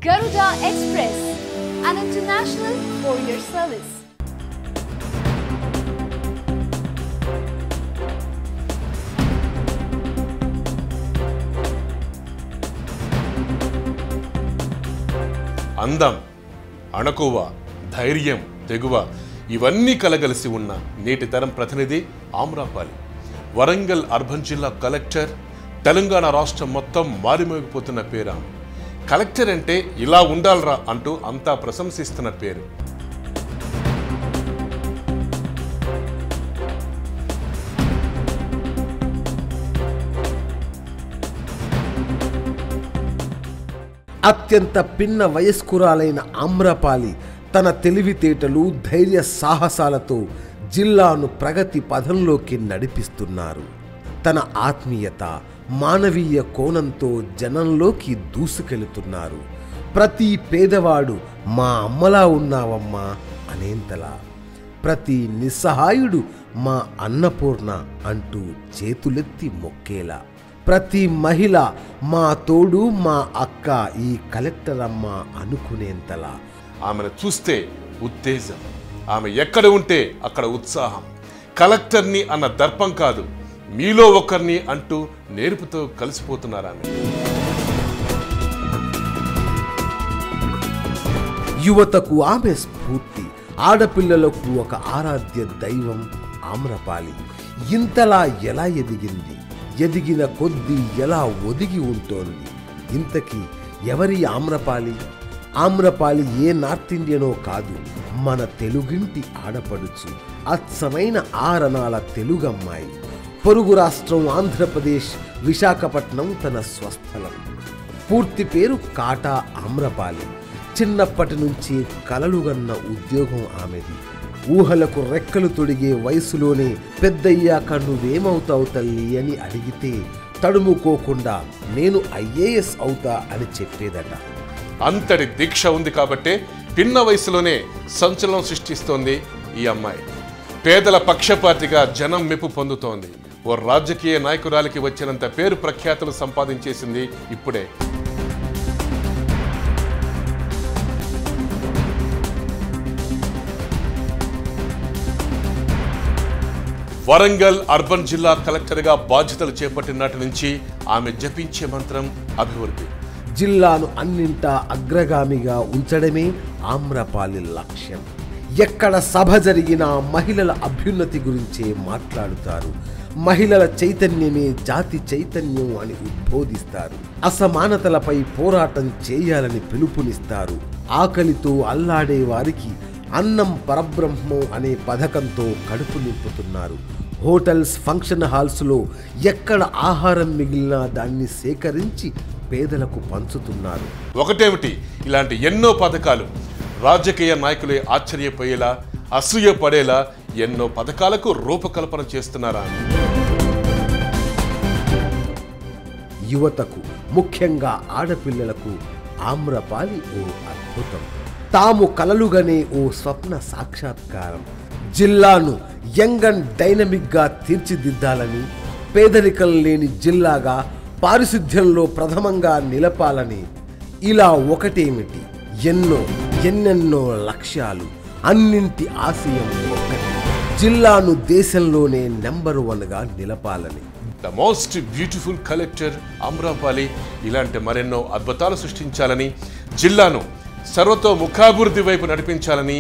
Garuda Express, an international courier service. అందం, అణకువ, ధైర్యం, తెగువ ఇవన్నీ కలగలిసి ఉన్న నేటి తరం ప్రతినిధి ఆమ్రపాలి. వరంగల్ అర్బన్ జిల్లా కలెక్టర్, తెలంగాణ రాష్ట్రం మొత్తం మారిమోగిపోతున్న పేరు. కలెక్టర్ అంటే ఇలా ఉండాలరా అంటూ అంతా ప్రశంసిస్తున్న పేరు. అత్యంత పిన్న వయస్కురాలైన ఆమ్రపాలి తన తెలివితేటలు, ధైర్య సాహసాలతో జిల్లాను ప్రగతి పథంలోకి నడిపిస్తున్నారు. తన ఆత్మీయత, మానవీయ కోణంతో జనంలోకి దూసుకెళుతున్నారు. ప్రతి పేదవాడు మా అమ్మలా ఉన్నావమ్మా అనేంతలా, ప్రతి నిస్సహాయుడు మా అన్నపూర్ణ అంటూ చేతులెత్తి మొక్కేలా, ప్రతి మహిళ మా తోడు, మా అక్క, ఈ కలెక్టర్ అమ్మ అనుకునేంతలా. ఆమెను చూస్తే ఉత్తేజం, ఆమె ఎక్కడ ఉంటే అక్కడ ఉత్సాహం. కలెక్టర్ని అన్న దర్పం కాదు, మీలో ఒకరిని అంటూ నేర్పుతో కలిసిపోతున్నారు ఆమె. యువతకు ఆమె స్ఫూర్తి, ఆడపిల్లలకు ఒక ఆరాధ్య దైవం ఆమ్రపాలి. ఇంతలా ఎలా ఎదిగింది? ఎదిగిన కొద్దీ ఎలా ఒదిగి ఉంటోంది? ఇంతకీ ఎవరి ఆమ్రపాలి? ఆమ్రపాలి ఏ నార్త్ ఇండియనో కాదు, మన తెలుగింటి ఆడపడుచు, అచ్చమైన ఆరణాల తెలుగమ్మాయి. పొరుగు రాష్ట్రం ఆంధ్రప్రదేశ్ విశాఖపట్నం తన స్వస్థలం. పూర్తి పేరు కాటా ఆమ్రపాలి. చిన్నప్పటి నుంచి కలలుగన్న ఉద్యోగం ఆమెది. ఊహలకు రెక్కలు తొడిగే వయసులోనే పెద్దయ్యాక నువ్వేమవుతావు తల్లి అని అడిగితే తడుముకోకుండా నేను ఐఏఎస్ అవుతా అని చెప్పేదట. అంతటి దీక్ష ఉంది కాబట్టే పిన్న వయసులోనే సంచలనం సృష్టిస్తోంది ఈ అమ్మాయి. పేదల పక్షపాతిగా జనం మెప్పు పొందుతోంది. ఓ రాజకీయ నాయకురాలికి వచ్చినంత పేరు ప్రఖ్యాతులు సంపాదించేసింది ఇప్పుడే. వరంగల్ అర్బన్ జిల్లా కలెక్టర్గా బాధ్యతలు చేపట్టినటి నుంచి ఆమె జపించే మంత్రం అభివృద్ధి. జిల్లాను అన్నింటా అగ్రగామిగా ఉంచడమే ఆమ్రపాలి లక్ష్యం. ఎక్కడ సభ జరిగినా మహిళల అభ్యున్నతి గురించే మాట్లాడుతారు. మహిళల చైతన్యమే జాతి చైతన్యం అని ఉద్బోధిస్తారు. అసమానతలపై పోరాటం చేయాలని పిలుపునిస్తారు. ఆకలితో అల్లాడే వారికి అన్నం పరబ్రహ్మం అనే పథకంతో కడుపు నింపుతున్నారు. హోటల్స్, ఫంక్షన్ హాల్స్లో ఎక్కడ ఆహారం మిగిలినా దాన్ని సేకరించి పేదలకు పంచుతున్నారు. ఒకటేమిటి, ఇలాంటి ఎన్నో పథకాలు. రాజకీయ నాయకులే ఆశ్చర్యపోయేలా, అసూయపడేలా ఎన్నో పథకాలకు రూపకల్పన చేస్తున్నారా. యువతకు, ముఖ్యంగా ఆడపిల్లలకు ఆమ్రపాలి ఓ అద్భుతం. తాము కలలుగనే ఓ స్వప్న సాక్షాత్కారం. జిల్లాను యంగ్ అండ్ డైనమిక్గా తీర్చిదిద్దాలని, పేదరికం లేని జిల్లాగా, పారిశుధ్యంలో ప్రథమంగా నిలపాలని. ఇలా ఒకటేమిటి, ఎన్నెన్నో లక్ష్యాలు. అన్నింటి ఆశయం ఒకటి, జిల్లాను దేశంలోనే నెంబర్ 1గా నిలపాలని. The most beautiful collector Amrapali ఇలాంటి మరెన్నో అద్భుతాలు సృష్టించాలని, జిల్లాను సర్వతోముఖాభివృద్ధి వైపు నడిపించాలని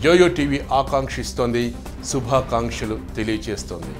యోయో టీవీ ఆకాంక్షిస్తోంది, శుభాకాంక్షలు తెలియజేస్తోంది.